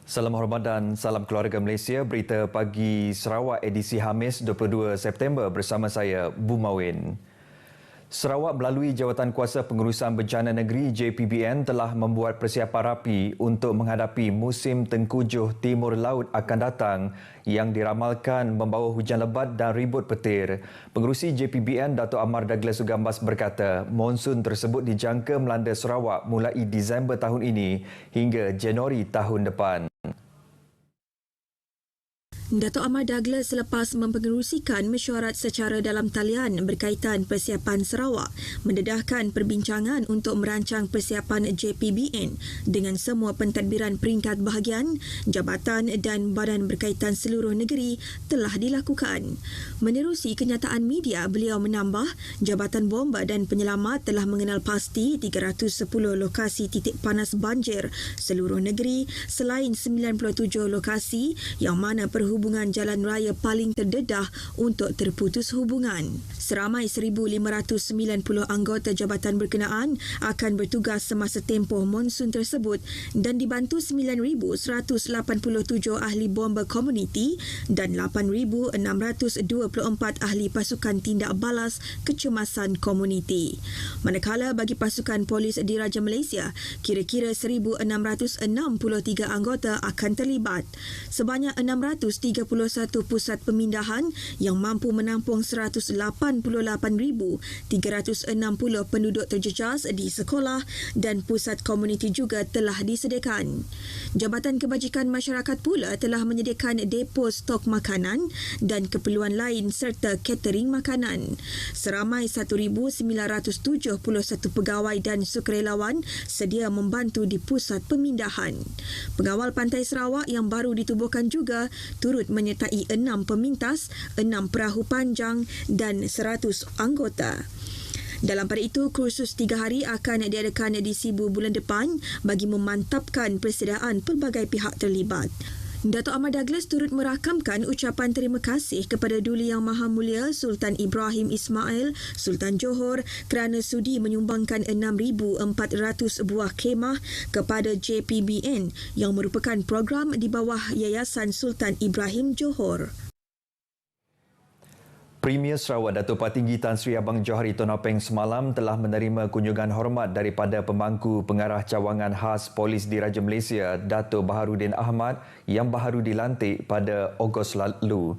Salam hormat dan salam keluarga Malaysia. Berita pagi Sarawak edisi Khamis 22 September bersama saya, Bu Mawin. Sarawak melalui Jawatankuasa Pengurusan Bencana Negeri JPBN telah membuat persiapan rapi untuk menghadapi musim tengkujuh timur laut akan datang yang diramalkan membawa hujan lebat dan ribut petir. Pengerusi JPBN Dato' Amar Douglas Sugambas berkata, monsun tersebut dijangka melanda Sarawak mulai Disember tahun ini hingga Januari tahun depan. Dato' Amar Douglas selepas mempengerusikan mesyuarat secara dalam talian berkaitan persiapan Sarawak mendedahkan perbincangan untuk merancang persiapan JPBN dengan semua pentadbiran peringkat bahagian, jabatan dan badan berkaitan seluruh negeri telah dilakukan. Menerusi kenyataan media, beliau menambah Jabatan Bomba dan Penyelamat telah mengenal pasti 310 lokasi titik panas banjir seluruh negeri selain 97 lokasi yang mana perhubungan jalan raya paling terdedah untuk terputus hubungan. Seramai 1,590 anggota jabatan berkenaan akan bertugas semasa tempoh monsun tersebut dan dibantu 9,187 ahli bomba komuniti dan 8,624 ahli pasukan tindak balas kecemasan komuniti. Manakala bagi pasukan polis Diraja Malaysia, kira-kira 1,663 anggota akan terlibat. Sebanyak 631 pusat pemindahan yang mampu menampung 188,360 penduduk terjejas di sekolah dan pusat komuniti juga telah disediakan. Jabatan Kebajikan Masyarakat pula telah menyediakan depo stok makanan dan keperluan lain serta catering makanan. Seramai 1,971 pegawai dan sukarelawan sedia membantu di pusat pemindahan. Pengawal Pantai Sarawak yang baru ditubuhkan juga turut menyertai 6 pemintas, 6 perahu panjang dan 100 anggota. Dalam pada itu, kursus 3 hari akan diadakan di Sibu bulan depan bagi memantapkan persediaan pelbagai pihak terlibat. Dato' Amar Douglas turut merakamkan ucapan terima kasih kepada Duli Yang Maha Mulia Sultan Ibrahim Ismail, Sultan Johor kerana sudi menyumbangkan 6,400 buah khemah kepada JPBN yang merupakan program di bawah Yayasan Sultan Ibrahim Johor. Premier Sarawak Dato' Patinggi Tan Sri Abang Johari Tonopeng semalam telah menerima kunjungan hormat daripada pemangku pengarah cawangan khas Polis Diraja Malaysia Dato' Baharudin Ahmad yang baru dilantik pada Ogos lalu.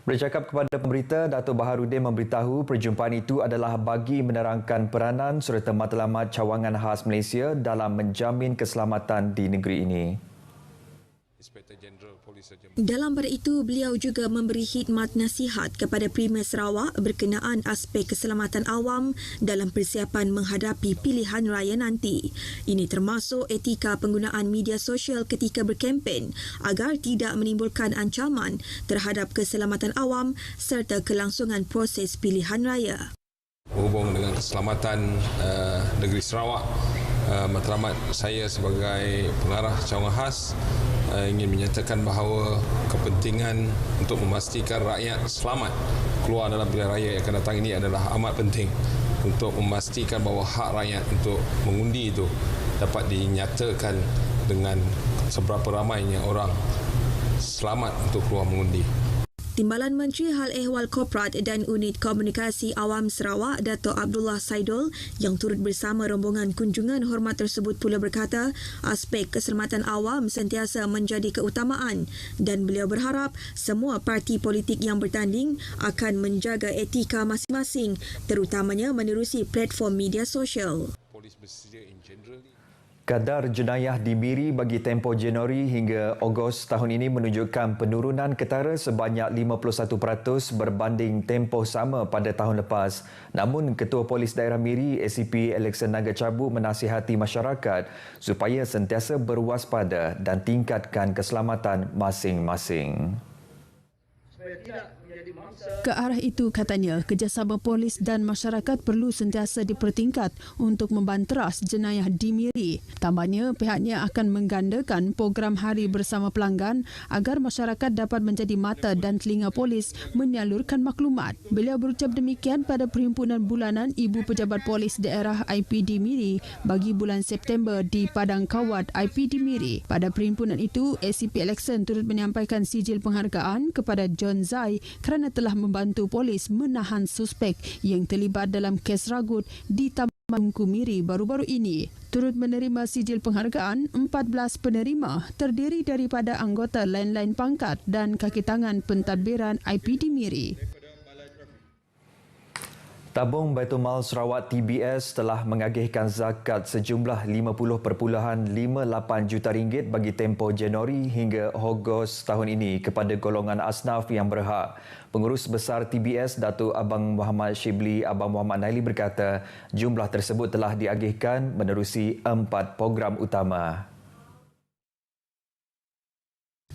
Bercakap kepada pemberita, Dato' Baharudin memberitahu perjumpaan itu adalah bagi menerangkan peranan serta matlamat cawangan khas Malaysia dalam menjamin keselamatan di negeri ini. Dalam pada itu, beliau juga memberi khidmat nasihat kepada Premier Sarawak berkenaan aspek keselamatan awam dalam persiapan menghadapi pilihan raya nanti. Ini termasuk etika penggunaan media sosial ketika berkempen agar tidak menimbulkan ancaman terhadap keselamatan awam serta kelangsungan proses pilihan raya. Berhubung dengan keselamatan negeri Sarawak, matlamat saya sebagai pengarah cawangan khas ingin menyatakan bahawa kepentingan untuk memastikan rakyat selamat keluar dalam pilihan raya yang akan datang ini adalah amat penting untuk memastikan bahawa hak rakyat untuk mengundi itu dapat dinyatakan dengan seberapa ramainya orang selamat untuk keluar mengundi. Timbalan Menteri Hal Ehwal Korporat dan Unit Komunikasi Awam Sarawak, Dato' Abdullah Saidul, yang turut bersama rombongan kunjungan hormat tersebut pula berkata, aspek keselamatan awam sentiasa menjadi keutamaan dan beliau berharap semua parti politik yang bertanding akan menjaga etika masing-masing, terutamanya menerusi platform media sosial. Kadar jenayah di Miri bagi tempoh Januari hingga Ogos tahun ini menunjukkan penurunan ketara sebanyak 51% berbanding tempoh sama pada tahun lepas. Namun, Ketua Polis Daerah Miri ACP Alexander Nagacabu menasihati masyarakat supaya sentiasa berwaspada dan tingkatkan keselamatan masing-masing. Supaya tidak menjadi Ke arah itu, katanya, kerjasama polis dan masyarakat perlu sentiasa dipertingkat untuk membanteras jenayah di Miri. Tambahnya, pihaknya akan menggandakan program Hari Bersama Pelanggan agar masyarakat dapat menjadi mata dan telinga polis menyalurkan maklumat. Beliau berucap demikian pada Perhimpunan Bulanan Ibu Pejabat Polis Daerah IPD Miri bagi bulan September di Padang Kawat IPD Miri. Pada perhimpunan itu, ACP Alexan turut menyampaikan sijil penghargaan kepada John Zai kerana telah membantu polis menahan suspek yang terlibat dalam kes ragut di Taman Bungku Miri baru-baru ini. Turut menerima sijil penghargaan 14 penerima terdiri daripada anggota lain-lain pangkat dan kaki tangan pentadbiran IPD Miri. Tabung Baitul Mal Sarawak TBS telah mengagihkan zakat sejumlah 50.58 juta ringgit bagi tempoh Januari hingga Ogos tahun ini kepada golongan asnaf yang berhak. Pengurus Besar TBS Datuk Abang Muhammad Shibli Abang Muhammad Naili berkata jumlah tersebut telah diagihkan menerusi 4 program utama.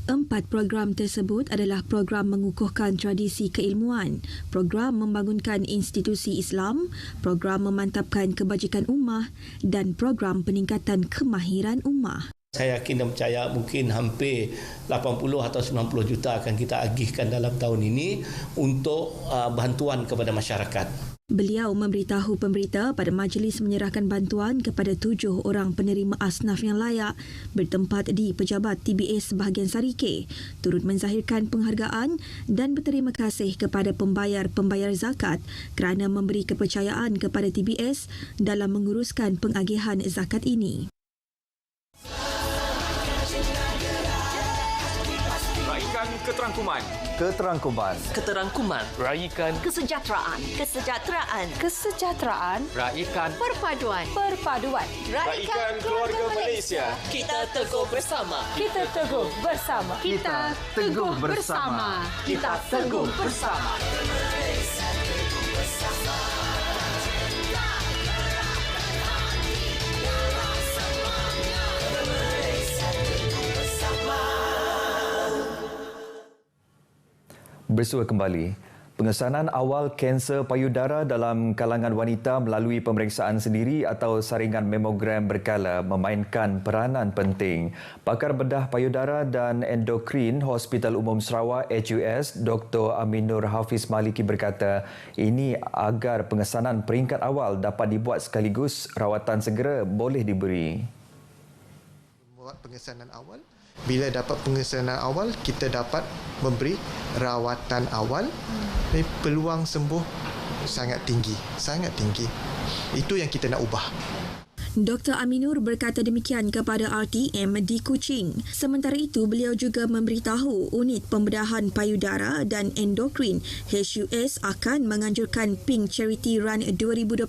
4 program tersebut adalah program mengukuhkan tradisi keilmuan, program membangunkan institusi Islam, program memantapkan kebajikan ummah dan program peningkatan kemahiran ummah. Saya yakin dan percaya mungkin hampir 80 atau 90 juta akan kita agihkan dalam tahun ini untuk bantuan kepada masyarakat. Beliau memberitahu pemberita pada majlis menyerahkan bantuan kepada 7 orang penerima asnaf yang layak bertempat di Pejabat TBS sebahagian Sarike, turut menzahirkan penghargaan dan berterima kasih kepada pembayar-pembayar zakat kerana memberi kepercayaan kepada TBS dalam menguruskan pengagihan zakat ini. Raikan keterangkuman. Raikan kesejahteraan. Raikan Perpaduan. Raikan keluarga Malaysia. Kita teguh bersama. Kita teguh bersama. Bersua kembali. Pengesanan awal kanser payudara dalam kalangan wanita melalui pemeriksaan sendiri atau saringan mamogram berkala memainkan peranan penting. Pakar bedah payudara dan endokrin Hospital Umum Sarawak HUS Dr. Aminur Hafiz Maliki berkata ini agar pengesanan peringkat awal dapat dibuat sekaligus rawatan segera boleh diberi. Buat pengesanan awal. Bila dapat pengesanan awal, kita dapat memberi rawatan awal. Peluang sembuh sangat tinggi. Itu yang kita nak ubah. Dr. Aminur berkata demikian kepada RTM di Kuching. Sementara itu, beliau juga memberitahu Unit Pembedahan Payudara dan Endokrin HUS akan menganjurkan Pink Charity Run 2022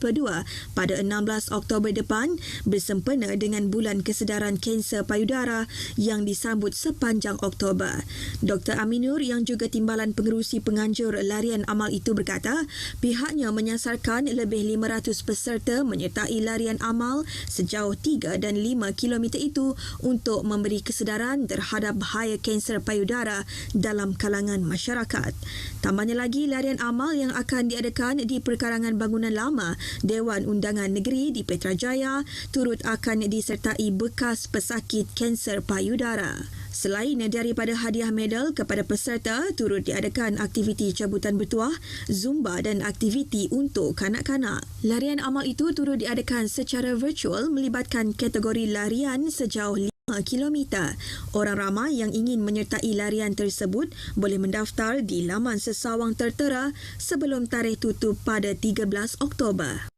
pada 16 Oktober depan bersempena dengan Bulan Kesedaran Kanser Payudara yang disambut sepanjang Oktober. Dr. Aminur yang juga timbalan pengerusi penganjur larian amal itu berkata pihaknya menyasarkan lebih 500 peserta menyertai larian amal sejauh 3 dan 5 kilometer itu untuk memberi kesedaran terhadap bahaya kanser payudara dalam kalangan masyarakat. Tambahnya lagi, larian amal yang akan diadakan di Perkarangan Bangunan Lama Dewan Undangan Negeri di Petrajaya turut akan disertai bekas pesakit kanser payudara. Selain daripada hadiah medal kepada peserta, turut diadakan aktiviti cabutan bertuah, zumba dan aktiviti untuk kanak-kanak. Larian amal itu turut diadakan secara virtual melibatkan kategori larian sejauh 5 km. Orang ramai yang ingin menyertai larian tersebut boleh mendaftar di laman sesawang tertera sebelum tarikh tutup pada 13 Oktober.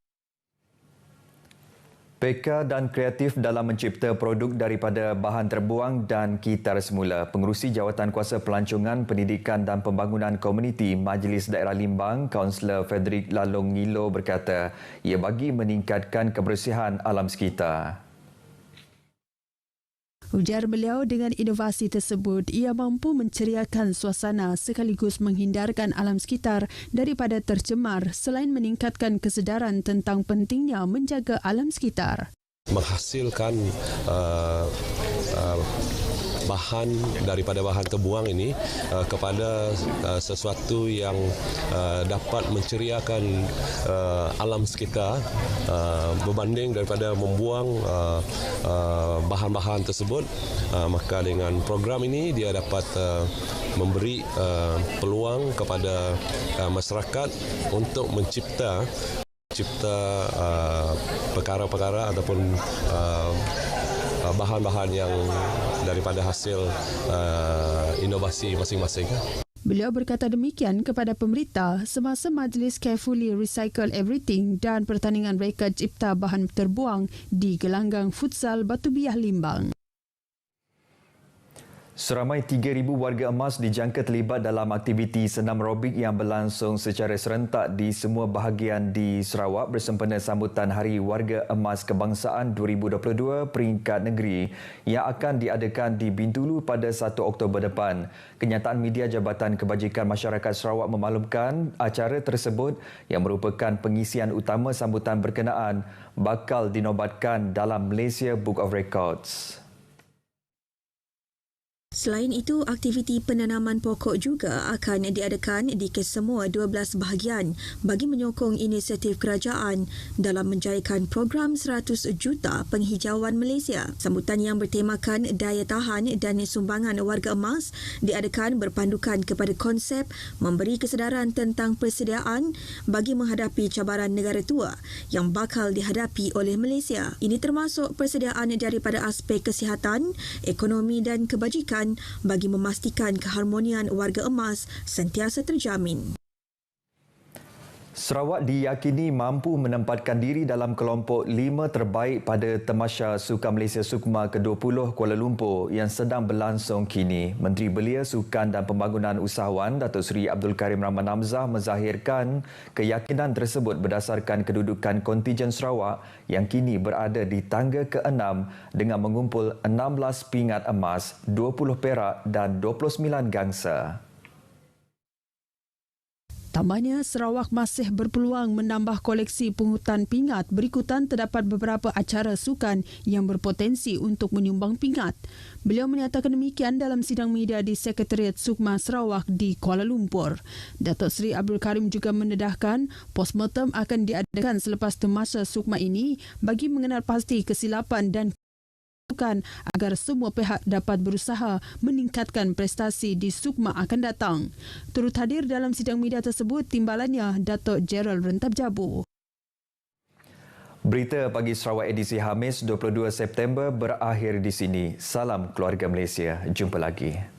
Peka dan kreatif dalam mencipta produk daripada bahan terbuang dan kitar semula. Pengerusi Jawatankuasa Pelancongan Pendidikan dan Pembangunan Komuniti Majlis Daerah Limbang, Kaunselor Frederick Lalong Ngilo berkata, ia bagi meningkatkan kebersihan alam sekitar. Ujar beliau dengan inovasi tersebut, ia mampu menceriakan suasana sekaligus menghindarkan alam sekitar daripada tercemar selain meningkatkan kesedaran tentang pentingnya menjaga alam sekitar. Menghasilkan bahan daripada bahan terbuang ini kepada sesuatu yang dapat menceriakan alam sekitar berbanding daripada membuang bahan-bahan tersebut. Maka dengan program ini dia dapat memberi peluang kepada masyarakat untuk mencipta perkara-perkara ataupun bahan-bahan yang daripada hasil inovasi masing-masing. Beliau berkata demikian kepada pemberita semasa majlis Carefully Recycle Everything dan pertandingan reka cipta bahan terbuang di Gelanggang Futsal Batu Biah, Limbang. Seramai 3,000 warga emas dijangka terlibat dalam aktiviti senam aerobik yang berlangsung secara serentak di semua bahagian di Sarawak bersempena sambutan Hari Warga Emas Kebangsaan 2022 peringkat negeri yang akan diadakan di Bintulu pada 1 Oktober depan. Kenyataan media Jabatan Kebajikan Masyarakat Sarawak memaklumkan acara tersebut yang merupakan pengisian utama sambutan berkenaan bakal dinobatkan dalam Malaysia Book of Records. Selain itu, aktiviti penanaman pokok juga akan diadakan di kesemua 12 bahagian bagi menyokong inisiatif kerajaan dalam menjayakan program 100 juta penghijauan Malaysia. Sambutan yang bertemakan daya tahan dan sumbangan warga emas diadakan berpandukan kepada konsep memberi kesedaran tentang persediaan bagi menghadapi cabaran negara tua yang bakal dihadapi oleh Malaysia. Ini termasuk persediaan daripada aspek kesihatan, ekonomi dan kebajikan bagi memastikan keharmonian warga emas sentiasa terjamin. Sarawak diyakini mampu menempatkan diri dalam kelompok 5 terbaik pada Tamasya Sukan Malaysia Sukma ke-20 Kuala Lumpur yang sedang berlangsung kini. Menteri Belia, Sukan dan Pembangunan Usahawan Datuk Seri Abdul Karim Rahman Hamzah menzahirkan keyakinan tersebut berdasarkan kedudukan kontijen Sarawak yang kini berada di tangga ke-6 dengan mengumpul 16 pingat emas, 20 perak dan 29 gangsa. Tambahnya, Sarawak masih berpeluang menambah koleksi pungutan pingat berikutan terdapat beberapa acara sukan yang berpotensi untuk menyumbang pingat. Beliau menyatakan demikian dalam sidang media di Sekretariat Sukma Sarawak di Kuala Lumpur. Datuk Seri Abdul Karim juga mendedahkan postmortem akan diadakan selepas Tamasya Sukma ini bagi mengenal pasti kesilapan dan agar semua pihak dapat berusaha meningkatkan prestasi di Sukma akan datang. Turut hadir dalam sidang media tersebut timbalannya Datuk Gerald Rentab Jabu. Berita Pagi Sarawak edisi Khamis 22 September berakhir di sini. Salam keluarga Malaysia. Jumpa lagi.